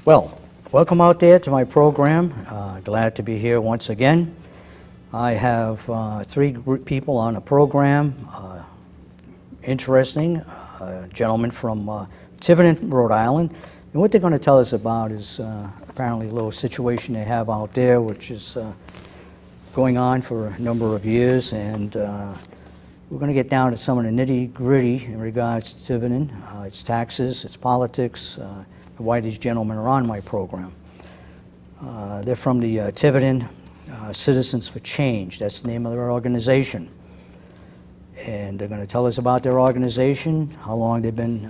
Well, welcome out there to my program. Glad to be here once again. I have three people on the program. Interesting, a gentleman from Tiverton, Rhode Island. And what they're going to tell us about is apparently a little situation they have out there, which is going on for a number of years. And we're going to get down to some of the nitty-gritty in regards to Tiverton, its taxes, its politics, why these gentlemen are on my program. They're from the Tiverton Citizens for Change. That's the name of their organization. And they're going to tell us about their organization, how long they've been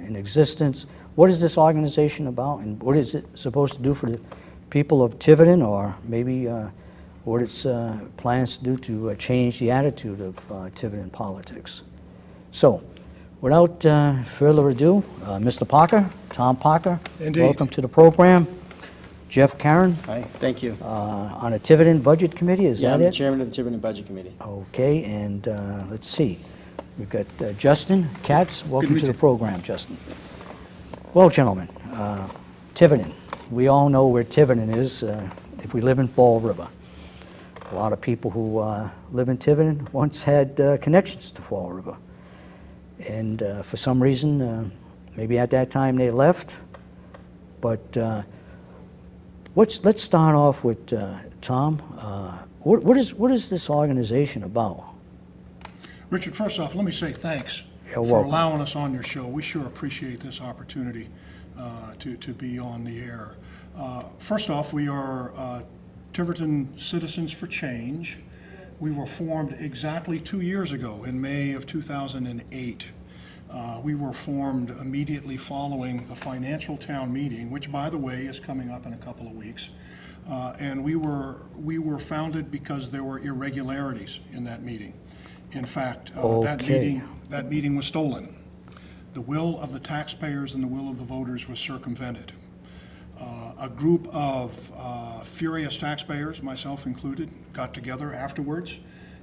in existence, what is this organization about, and what is it supposed to do for the people of Tiverton, or maybe what its plans to do to change the attitude of Tiverton politics. So, without further ado, Mr. Parker, Tom Parker, Indeed. Welcome to the program. Jeff Karen, Hi, thank you. on the Tiverton Budget Committee, is Yeah, that I'm the it? chairman of the Tiverton Budget Committee. Okay, and let's see. We've got Justin Katz. Welcome meet to the you. program, Justin. Well, gentlemen, Tiverton. We all know where Tiverton is if we live in Fall River. A lot of people who live in Tiverton once had connections to Fall River. And for some reason, maybe at that time they left. But let's start off with Tom. What is this organization about? Richard, first off, let me say thanks You're for welcome. allowing us on your show. We sure appreciate this opportunity to be on the air. First off, we are Tiverton Citizens for Change. We were formed exactly 2 years ago in May of 2008. We were formed immediately following the financial town meeting, which, by the way, is coming up in a couple of weeks. And we were founded because there were irregularities in that meeting. In fact, Okay. that meeting was stolen. The will of the taxpayers and the will of the voters was circumvented. A group of furious taxpayers, myself included, got together afterwards,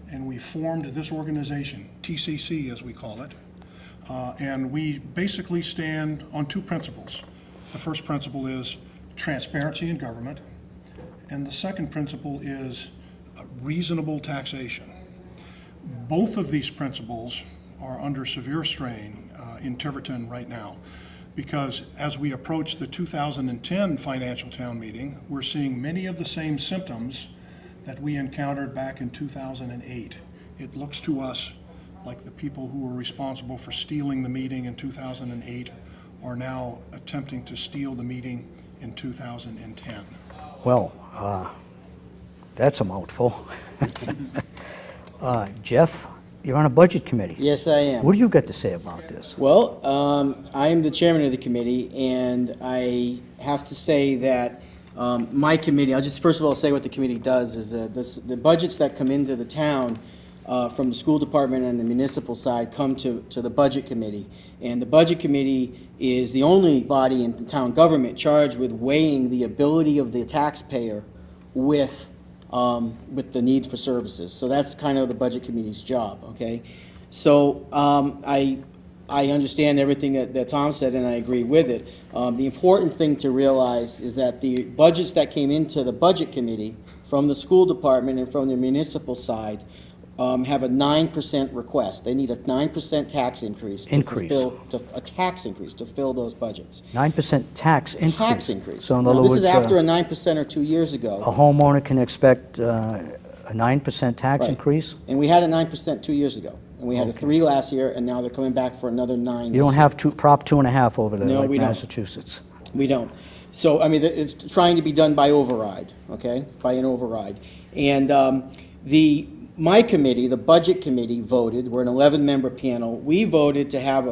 and we formed this organization, TCC as we call it. And we basically stand on two principles. The first principle is transparency in government, and the second principle is reasonable taxation. Both of these principles are under severe strain in Tiverton right now, because as we approach the 2010 financial town meeting, we're seeing many of the same symptoms that we encountered back in 2008. It looks to us like the people who were responsible for stealing the meeting in 2008 are now attempting to steal the meeting in 2010. Well, that's a mouthful. Jeff, you're on a budget committee. Yes, I am. What do you got to say about this? Well, I am the chairman of the committee, and I have to say that my committee, I'll just first of all say what the committee does, is the budgets that come into the town from the school department and the municipal side come to the budget committee. And the budget committee is the only body in the town government charged with weighing the ability of the taxpayer with the needs for services. So that's kind of the budget committee's job, okay? So I understand everything that Tom said, and I agree with it. The important thing to realize is that the budgets that came into the budget committee from the school department and from the municipal side have a 9% request. They need a 9% tax increase. A tax increase to fill those budgets. 9% tax increase? Tax increase. So in Now, other this words, is after a 9% or 2 years ago. a homeowner can expect a 9% tax Right. increase? And we had a 9% 2 years ago. And we had a 3 last year, and now they're coming back for another 9 You don't this year. have Prop 2.5 over there No, like we don't. Massachusetts. We don't. So, I mean, it's trying to be done by override, okay? By an override. And my committee, the budget committee, voted. We're an 11-member panel. We voted to have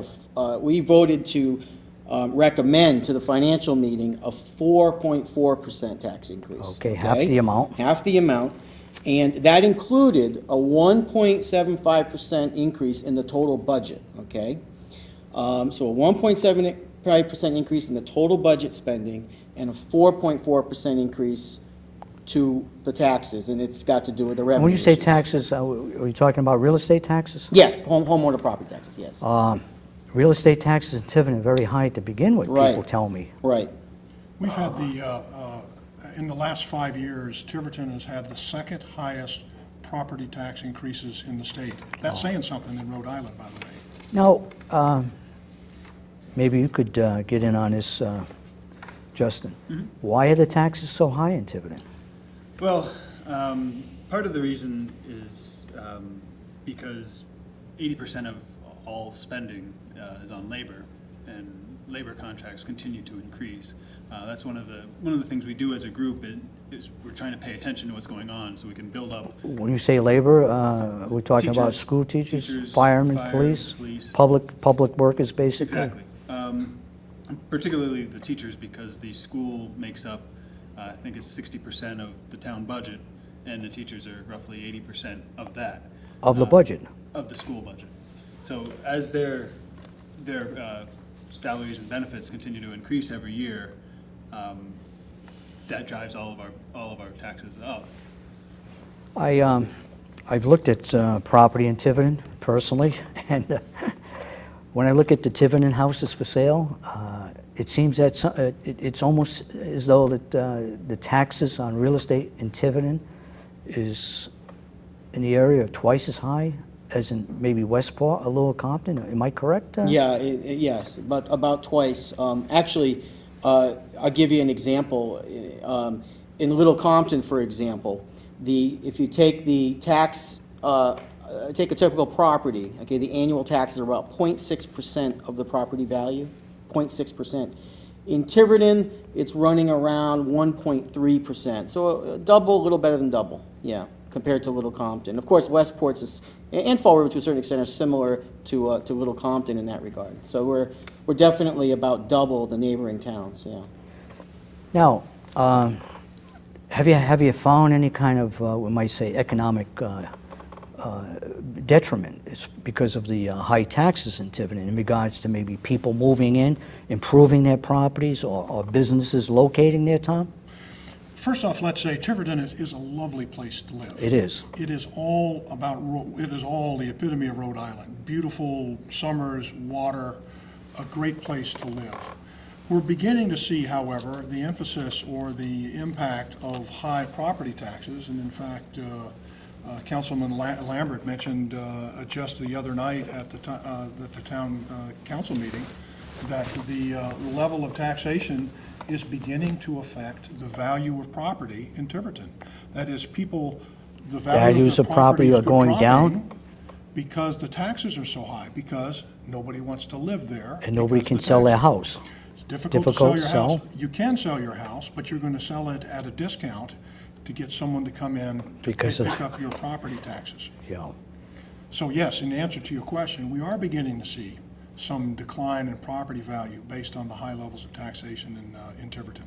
recommend to the financial meeting a 4.4% tax increase. Okay, half the amount. Half the amount. And that included a 1.75% increase in the total budget, okay? So a 1.75% increase in the total budget spending and a 4.4% increase to the taxes, and it's got to do with the revenue When you say issues. taxes, are you talking about real estate taxes? Yes, homeowner property taxes, yes. Real estate taxes in Tiverton are very high to begin with, Right. people tell me. Right. We've had in the last 5 years, Tiverton has had the second highest property tax increases in the state. That's saying something in Rhode Island, by the way. Now, maybe you could get in on this, Justin. Why are the taxes so high in Tiverton? Well, part of the reason is because 80% of all spending is on labor, and labor contracts continue to increase. That's one of the things we do as a group is we're trying to pay attention to what's going on so we can build up. When you say labor, we're talking about Teachers, school teachers, teachers, firemen, fire, police, police. public workers, basically? Exactly. Particularly the teachers, because the school makes up, I think it's 60% of the town budget, and the teachers are roughly 80% of that. Of the budget? Of the school budget. So as their salaries and benefits continue to increase every year, that drives all of our taxes up. I've looked at property in Tiverton personally, and when I look at the Tiverton houses for sale, it seems that it's almost as though that the taxes on real estate in Tiverton is in the area of twice as high as in maybe Westport or Lower Compton. Am I correct? Yeah, yes, but about twice. Actually, I'll give you an example. In Little Compton, for example, if you take the tax, take a typical property, okay, the annual taxes are about 0.6% of the property value, 0.6%. In Tiverton, it's running around 1.3%, so double, a little better than double, yeah, compared to Little Compton. Of course, Westport's and Fall River to a certain extent are similar to Little Compton in that regard. So we're definitely about double the neighboring towns, yeah. Now, have you found any kind of, we might say, economic detriment? It's because of the high taxes in Tiverton in regards to maybe people moving in, improving their properties, or businesses locating there, Tom? First off, let's say Tiverton is a lovely place to live. It is. It is all the epitome of Rhode Island. Beautiful summers, water, a great place to live. We're beginning to see, however, the emphasis or the impact of high property taxes, and in fact, Councilman Lambert mentioned just the other night at the town council meeting that the level of taxation is beginning to affect the value of property in Tiverton. That is, the Values of property are going down? Because the taxes are so high, because nobody wants to live there. And nobody can sell their house. It's difficult to sell your house. You can sell your house, but you're going to sell it at a discount to get someone to come in to pick up your property taxes. Yeah. So yes, in answer to your question, we are beginning to see some decline in property value based on the high levels of taxation in Tiverton.